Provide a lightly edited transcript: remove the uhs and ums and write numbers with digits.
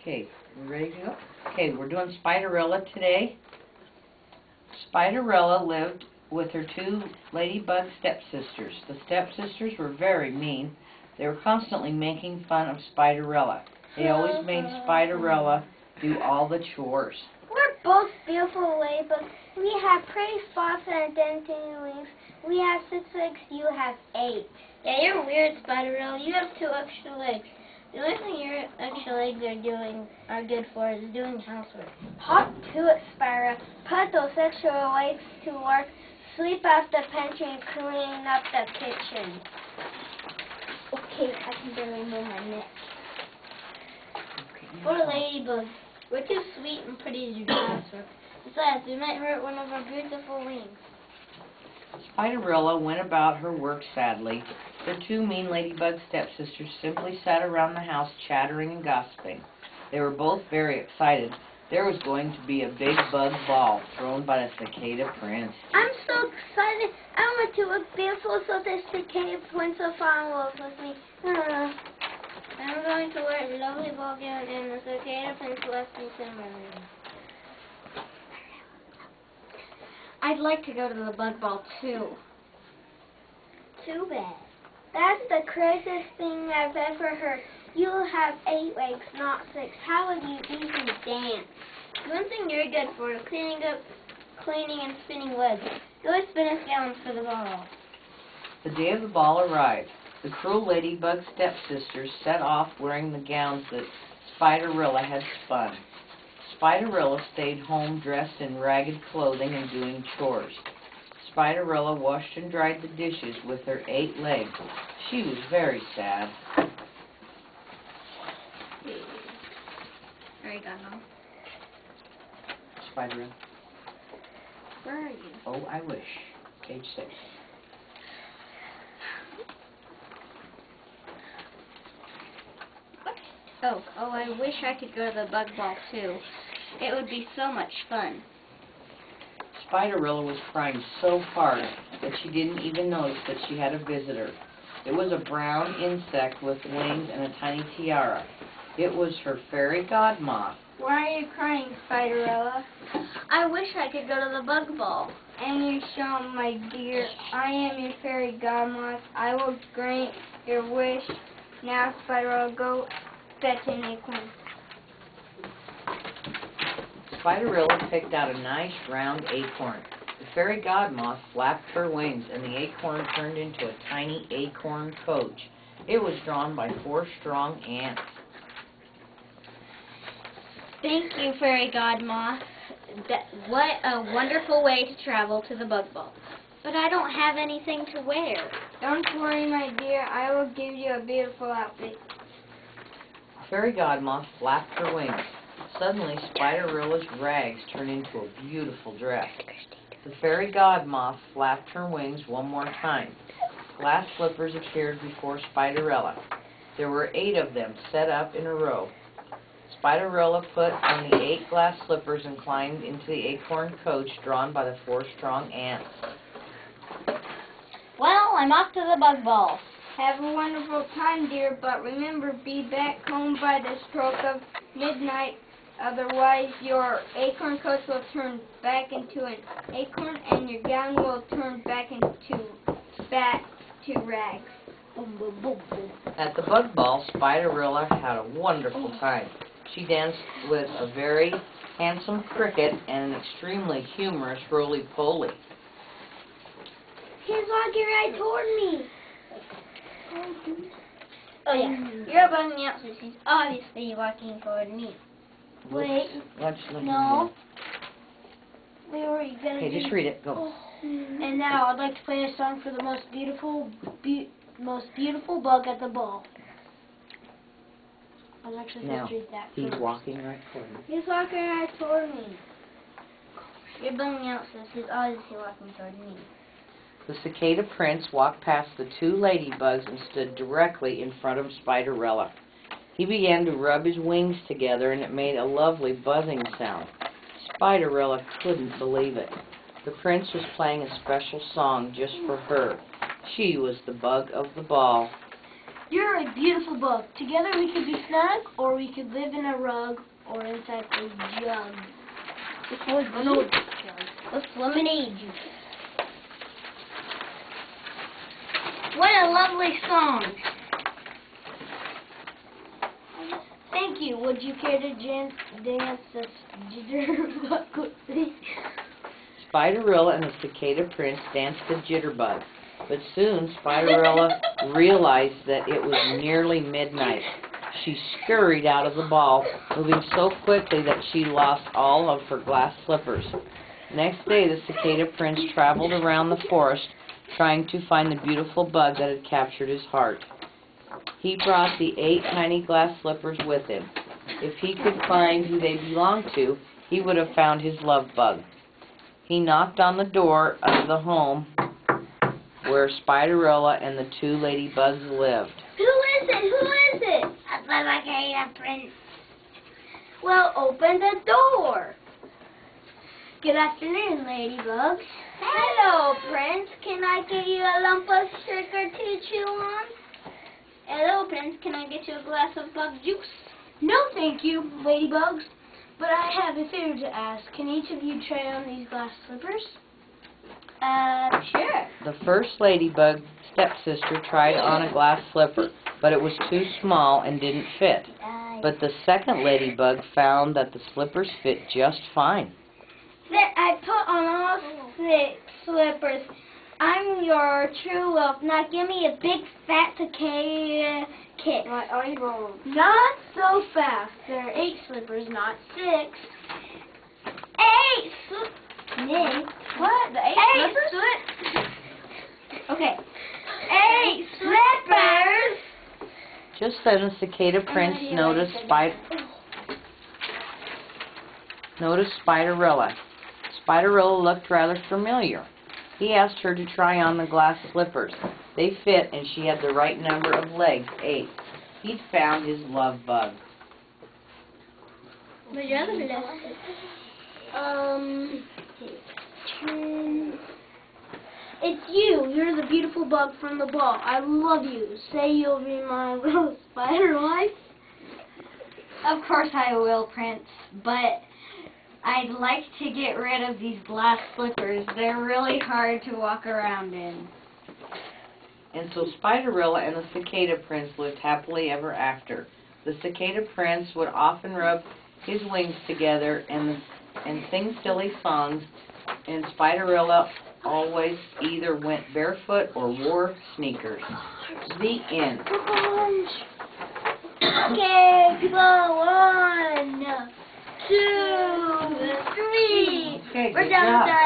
Okay, we ready to go? Okay, we're doing spiderella today. Spiderella lived with her two ladybug stepsisters. The stepsisters were very mean. They were constantly making fun of Spiderella. They always made Spiderella do all the chores. We're both beautiful ladybugs. We have pretty spots and denting wings. We have 6 legs, you have 8. Yeah, you're weird, Spiderella. You have 2 extra legs. The only thing your extra legs are good for is doing housework. Hop to it, Spira. Put those extra legs to work. Sweep out the pantry and clean up the kitchen. Okay, I can barely move my neck. Poor ladybugs. We're too sweet and pretty to do housework. Besides, we might hurt one of our beautiful wings. Spiderella went about her work sadly. The two mean ladybug stepsisters simply sat around the house chattering and gossiping. They were both very excited. There was going to be a big bug ball thrown by the cicada prince. I'm so excited. I want to look beautiful so the cicada prince will fall in love with me. I'm going to wear a lovely ball gown and the cicada prince left me similarly. I'd like to go to the bug ball too. Too bad. That's the craziest thing I've ever heard. You have 8 legs, not 6. How would you even dance? One thing you're good for is cleaning and spinning webs. Go spin us gowns for the ball. The day of the ball arrived. The cruel ladybug stepsisters set off wearing the gowns that Spiderella had spun. Spiderella stayed home dressed in ragged clothing and doing chores. Spiderella washed and dried the dishes with her 8 legs. She was very sad. There you go, no. Spiderella. Where are you? Oh, I wish. Page 6. Oh, I wish I could go to the bug ball too. It would be so much fun. Spiderella was crying so hard that she didn't even notice that she had a visitor. It was a brown insect with wings and a tiny tiara. It was her fairy godmoth. Why are you crying, Spiderella? I wish I could go to the bug ball. And you shall, my dear. I am your fairy godmoth. I will grant your wish. Now, Spiderella, go fetch an acorn. Spiderella picked out a nice round acorn. The fairy godmoth flapped her wings and the acorn turned into a tiny acorn coach. It was drawn by 4 strong ants. Thank you, fairy godmoth. What a wonderful way to travel to the bug ball. But I don't have anything to wear. Don't worry, my dear. I will give you a beautiful outfit. Fairy godmoth flapped her wings. Suddenly, Spiderella's rags turned into a beautiful dress. The fairy godmoth flapped her wings one more time. Glass slippers appeared before Spiderella. There were 8 of them set up in a row. Spiderella put on the 8 glass slippers and climbed into the acorn coach drawn by the 4 strong ants. Well, I'm off to the bug ball. Have a wonderful time, dear, but remember, be back home by the stroke of midnight. Otherwise, your acorn coach will turn back into an acorn, and your gown will turn back to rags. Boom, boom, boom, boom. At the bug ball, Spiderella had a wonderful time. She danced with a very handsome cricket and an extremely humorous roly-poly. He's walking right toward me. Oh yeah, you're bugging me out, so she's obviously walking toward me. Wait, No. Where were you gonna Okay, just read it. Go. Oh. And now I'd like to play a song for the most beautiful bug at the ball. I was actually supposed to read that He's first. walking right toward me. He's walking right toward me. You're bugging me out, so she's obviously walking toward me. The cicada prince walked past the 2 ladybugs and stood directly in front of Spiderella. He began to rub his wings together and it made a lovely buzzing sound. Spiderella couldn't believe it. The prince was playing a special song just for her. She was the bug of the ball. You're a beautiful bug. Together we could be snug, or we could live in a rug, or inside a jug. This was with lemonade juice. What a lovely song. Thank you. Would you care to dance this jitterbug quickly? Spiderella and the cicada prince danced the jitterbug, but soon Spiderella realized that it was nearly midnight. She scurried out of the ball, moving so quickly that she lost all of her glass slippers. Next day, the cicada prince traveled around the forest, trying to find the beautiful bug that had captured his heart. He brought the 8 tiny glass slippers with him. If he could find who they belonged to, he would have found his love bug. He knocked on the door of the home where Spiderella and the 2 ladybugs lived. Who is it? Who is it? The cicada prince. Well, open the door. Good afternoon, ladybugs. Hello, Prince. Can I get you a lump of sugar to chew on? Hello, Prince. Can I get you a glass of bug juice? No, thank you, ladybugs. But I have a favor to ask. Can each of you try on these glass slippers? Sure. The first ladybug stepsister tried on a glass slipper, but it was too small and didn't fit. But the second ladybug found that the slippers fit just fine. There, I put on all 6 slippers. I'm your true love. Now give me a big fat cicada kiss. My eyebrows. Not so fast. There are 8 slippers, not 6. 8 Nick, what? The 8 slippers? Okay. 8 slippers. Just then, the cicada prince noticed Spiderella. Spiderella looked rather familiar. He asked her to try on the glass slippers. They fit, and she had the right number of legs, 8. He'd found his love bug. Where's your other blessed? It's you. You're the beautiful bug from the ball. I love you. Say you'll be my little spider wife. Of course I will, Prince, but I'd like to get rid of these glass slippers. They're really hard to walk around in. And so Spiderella and the cicada prince lived happily ever after. The cicada prince would often rub his wings together and sing silly songs, and Spiderella always either went barefoot or wore sneakers. The end. Okay, people. 1, 2, 3. Okay, We're good done job. with our